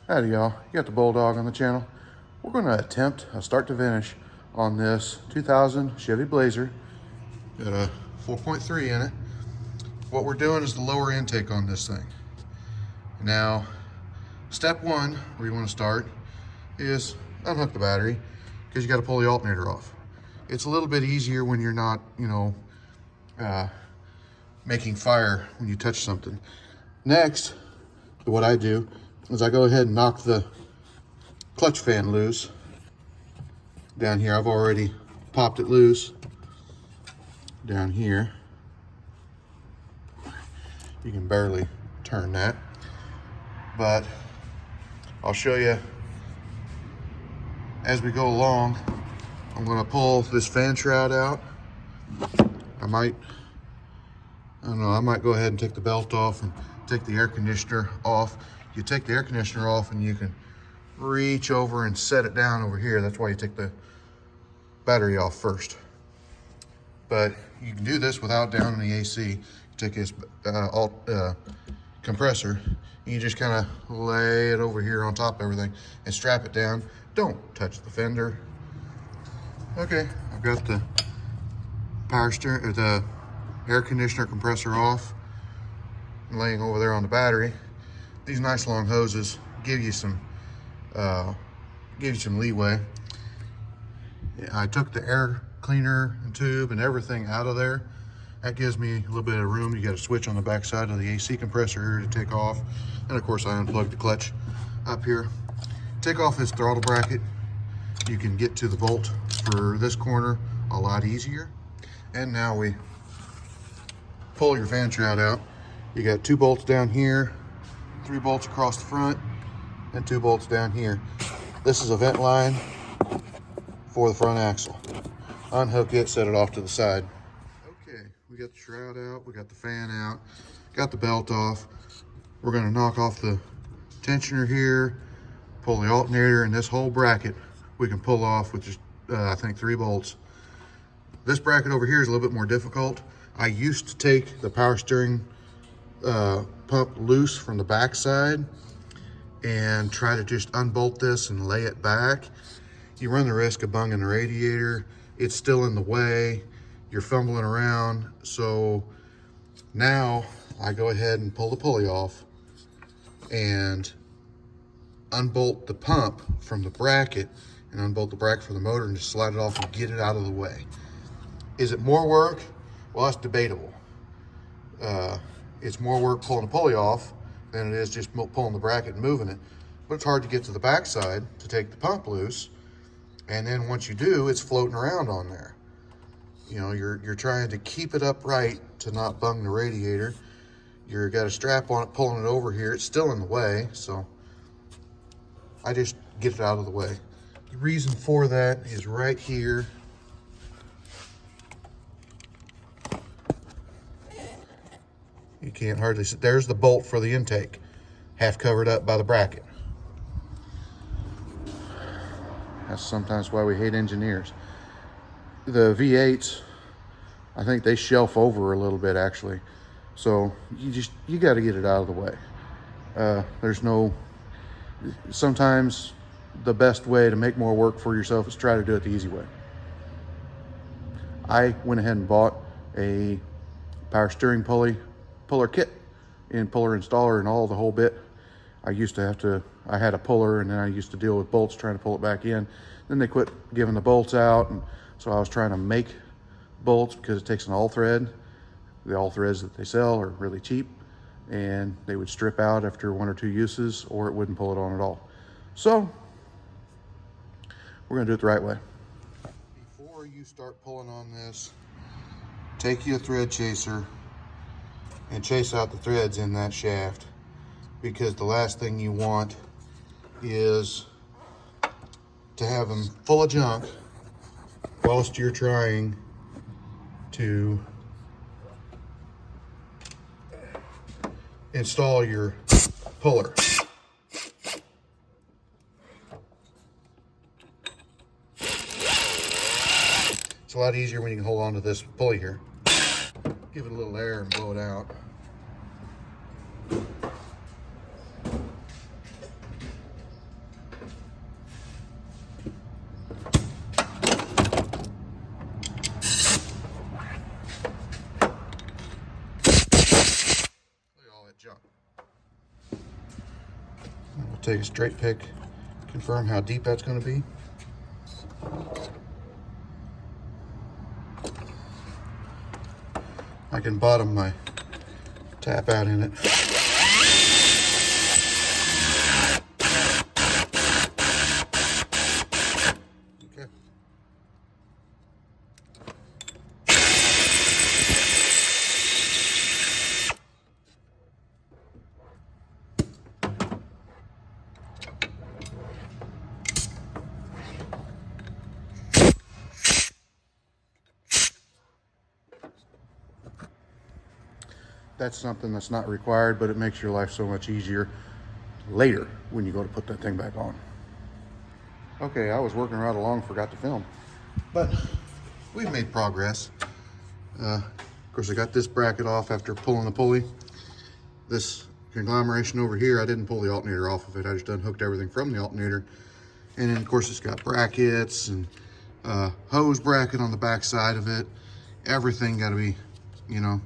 Howdy y'all, you got the Bulldog on the channel. We're going to attempt a start to finish on this 2000 Chevy Blazer. Got a 4.3 in it. What we're doing is the lower intake on this thing. Now, step one, where you want to start, is unhook the battery, because you got to pull the alternator off. It's a little bit easier when you're not, making fire when you touch something. Next, what I do is I go ahead and knock the clutch fan loose down here. I've already popped it loose down here. You can barely turn that, but I'll show you as we go along. I'm going to pull this fan shroud out. I might go ahead and take the belt off and take the air conditioner off. You take the air conditioner off and you can reach over and set it down over here. That's why you take the battery off first. But you can do this without downing the AC. You take this compressor and you just kind of lay it over here on top of everything and strap it down. Don't touch the fender. Okay, I've got the the air conditioner compressor off, laying over there on the battery. These nice long hoses give you some leeway. I took the air cleaner and tube and everything out of there. That gives me a little bit of room. You got a switch on the back side of the AC compressor here to take off. And of course I unplugged the clutch up here. Take off this throttle bracket. You can get to the bolt for this corner a lot easier. And now we pull your fan shroud out. You got 2 bolts down here, 3 bolts across the front, and 2 bolts down here. This is a vent line for the front axle. Unhook it, set it off to the side. Okay, we got the shroud out, we got the fan out, got the belt off. We're gonna knock off the tensioner here, pull the alternator, and this whole bracket we can pull off with just, I think 3 bolts. This bracket over here is a little bit more difficult. I used to take the power steering pump loose from the back side and try to just unbolt this and lay it back. You run the risk of bunging the radiator. It's still in the way. You're fumbling around. So now I go ahead and pull the pulley off and unbolt the pump from the bracket and unbolt the bracket from the motor and just slide it off and get it out of the way. Is it more work? Well, that's debatable. It's more work pulling the pulley off than it is just pulling the bracket and moving it. But it's hard to get to the backside to take the pump loose. And then once you do, it's floating around on there. You know, you're trying to keep it upright to not bung the radiator. You've got a strap on it pulling it over here. It's still in the way, so I just get it out of the way. The reason for that is right here. You can't hardly see. There's the bolt for the intake, half covered up by the bracket. That's sometimes why we hate engineers. The V8s, I think they shelf over a little bit actually. So you got to get it out of the way. Sometimes the best way to make more work for yourself is try to do it the easy way. I went ahead and bought a power steering puller kit and puller installer and all the whole bit. I had a puller and then I used to deal with bolts trying to pull it back in. Then they quit giving the bolts out, and so I was trying to make bolts because it takes an all thread. The all threads that they sell are really cheap and they would strip out after 1 or 2 uses or it wouldn't pull it on at all. So we're gonna do it the right way. Before you start pulling on this, take you a thread chaser and chase out the threads in that shaft, because the last thing you want is to have them full of junk whilst you're trying to install your puller. It's a lot easier when you can hold on to this pulley here. Give it a little air and blow it out. take a straight pick, confirm how deep that's going to be. I can bottom my tap out in it. Okay. That's something that's not required, but it makes your life so much easier later when you go to put that thing back on. Okay, I was working right along, forgot to film, but we've made progress. Of course, I got this bracket off after pulling the pulley. This conglomeration over here, I didn't pull the alternator off of it. I just unhooked everything from the alternator. And then, of course, it's got brackets and hose bracket on the back side of it. Everything got to be, you know,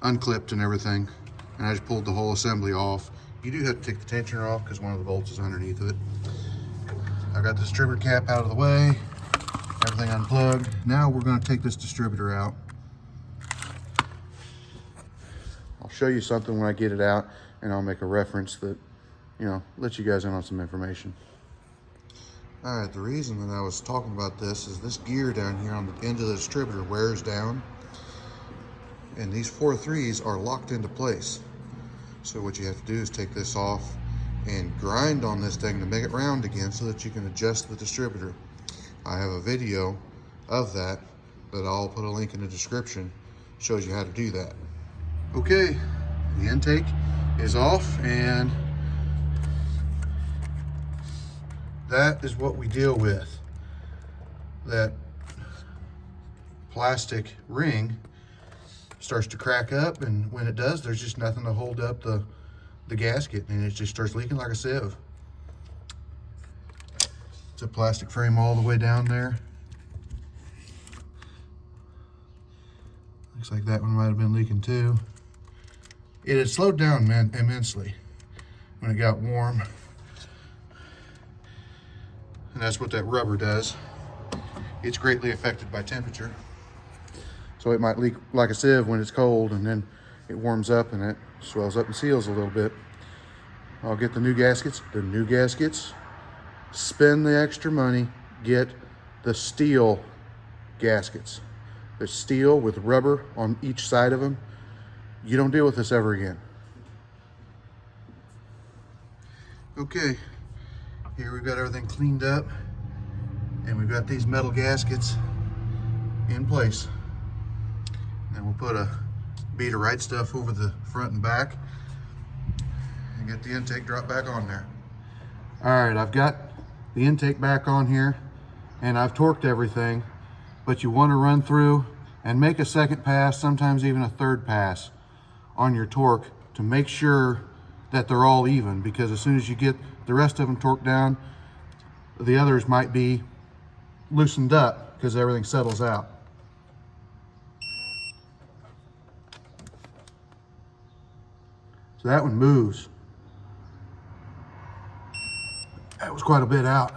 unclipped and everything. And I just pulled the whole assembly off. You do have to take the tensioner off because one of the bolts is underneath of it. I got the distributor cap out of the way, everything unplugged. Now we're going to take this distributor out. I'll show you something when I get it out, and I'll make a reference that, you know, let you guys in on some information. All right, the reason that I was talking about this is this gear down here on the end of the distributor wears down, and these 4-3s are locked into place. So what you have to do is take this off and grind on this thing to make it round again so that you can adjust the distributor. I have a video of that, but I'll put a link in the description. Shows you how to do that. Okay, the intake is off, and that is what we deal with. That plastic ring starts to crack up, and when it does, there's just nothing to hold up the gasket, and it just starts leaking like a sieve. It's a plastic frame all the way down there. Looks like that one might have been leaking too. It had slowed down immensely when it got warm. And that's what that rubber does. It's greatly affected by temperature. So it might leak like a sieve when it's cold, and then it warms up and it swells up and seals a little bit. I'll get the new gaskets. The new gaskets, spend the extra money, get the steel gaskets. The steel with rubber on each side of them. You don't deal with this ever again. Okay, here we've got everything cleaned up, and we've got these metal gaskets in place. And we'll put a bead of right stuff over the front and back and get the intake drop back on there. All right, I've got the intake back on here, and I've torqued everything, but you want to run through and make a second pass, sometimes even a third pass on your torque to make sure that they're all even, because as soon as you get the rest of them torqued down, the others might be loosened up because everything settles out. So that one moves. That was quite a bit out.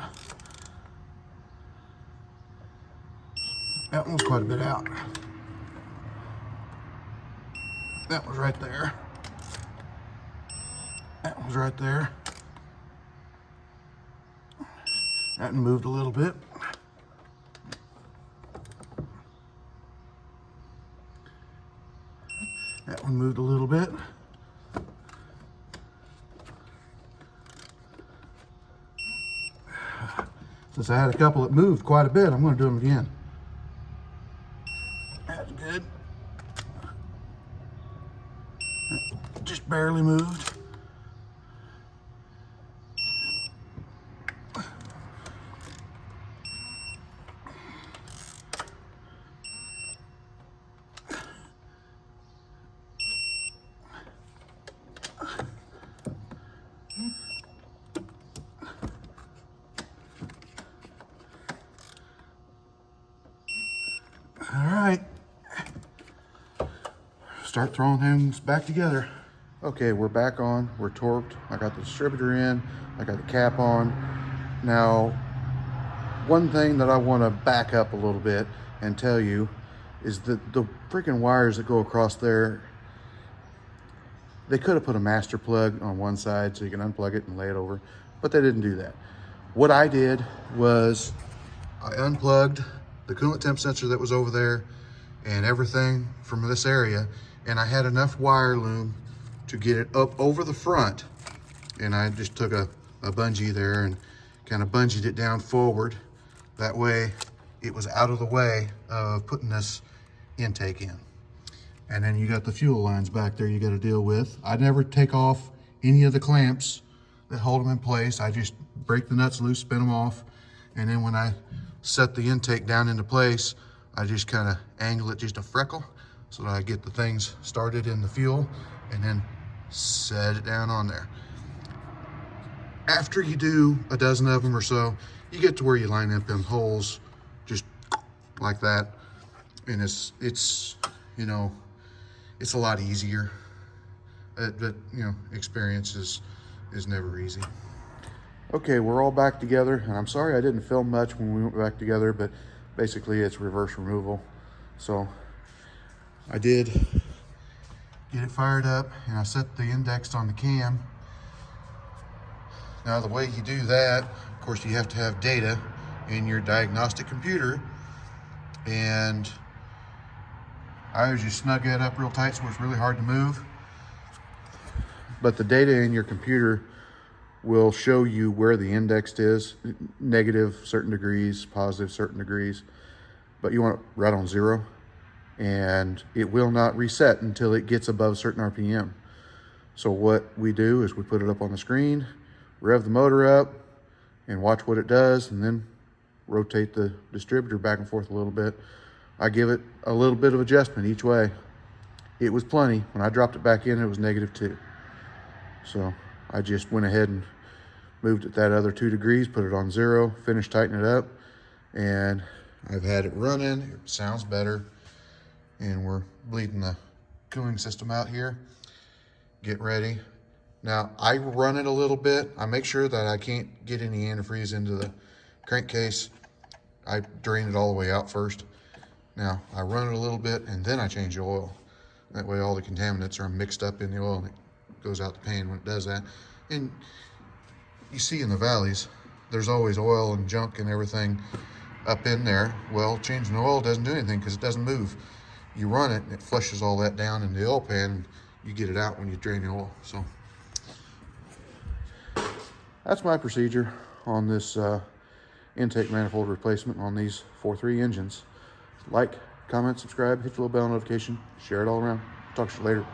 That one was quite a bit out. That was right there. That was right there. That one moved a little bit. That one moved a little bit. Since I had a couple that moved quite a bit, I'm going to do them again. That's good. Just barely moved. All right, start throwing things back together. Okay, we're back on, we're torqued. I got the distributor in, I got the cap on. Now, one thing that I want to back up a little bit and tell you is that the freaking wires that go across there, they could have put a master plug on one side so you can unplug it and lay it over, but they didn't do that. What I did was I unplugged the coolant temp sensor that was over there and everything from this area, and I had enough wire loom to get it up over the front, and I just took a bungee there and kind of bungeed it down forward. That way it was out of the way of putting this intake in. And then you got the fuel lines back there you got to deal with. I never take off any of the clamps that hold them in place. I just break the nuts loose, spin them off, and then when I set the intake down into place, I just kind of angle it just a freckle so that I get the things started in the fuel and then set it down on there. After you do a dozen of them or so, you get to where you line up them holes just like that, and it's you know, it's a lot easier. But you know, experience is never easy. Okay, we're all back together, and I'm sorry I didn't film much when we went back together, but basically it's reverse removal. So I did get it fired up, and I set the index on the cam. Now the way you do that, of course, you have to have data in your diagnostic computer, and I always just snug that up real tight so it's really hard to move. But the data in your computer will show you where the index is, negative certain degrees, positive certain degrees, but you want it right on 0, and it will not reset until it gets above certain RPM. So what we do is we put it up on the screen, rev the motor up, and watch what it does, and then rotate the distributor back and forth a little bit. I give it a little bit of adjustment each way. It was plenty. When I dropped it back in, it was -2. So I just went ahead and moved it that other 2 degrees, put it on 0, finished tightening it up, and I've had it running. It sounds better, and we're bleeding the cooling system out here. Get ready. Now, I run it a little bit. I make sure that I can't get any antifreeze into the crankcase. I drain it all the way out first. Now, I run it a little bit, and then I change the oil. That way all the contaminants are mixed up in the oil, and it goes out the pan when it does that. And you see in the valleys, there's always oil and junk and everything up in there. Well, changing the oil doesn't do anything because it doesn't move. You run it, and it flushes all that down in the oil pan, and you get it out when you drain the oil. So that's my procedure on this intake manifold replacement on these 4.3 engines. Like, comment, subscribe, hit the little bell notification, share it all around. Talk to you later.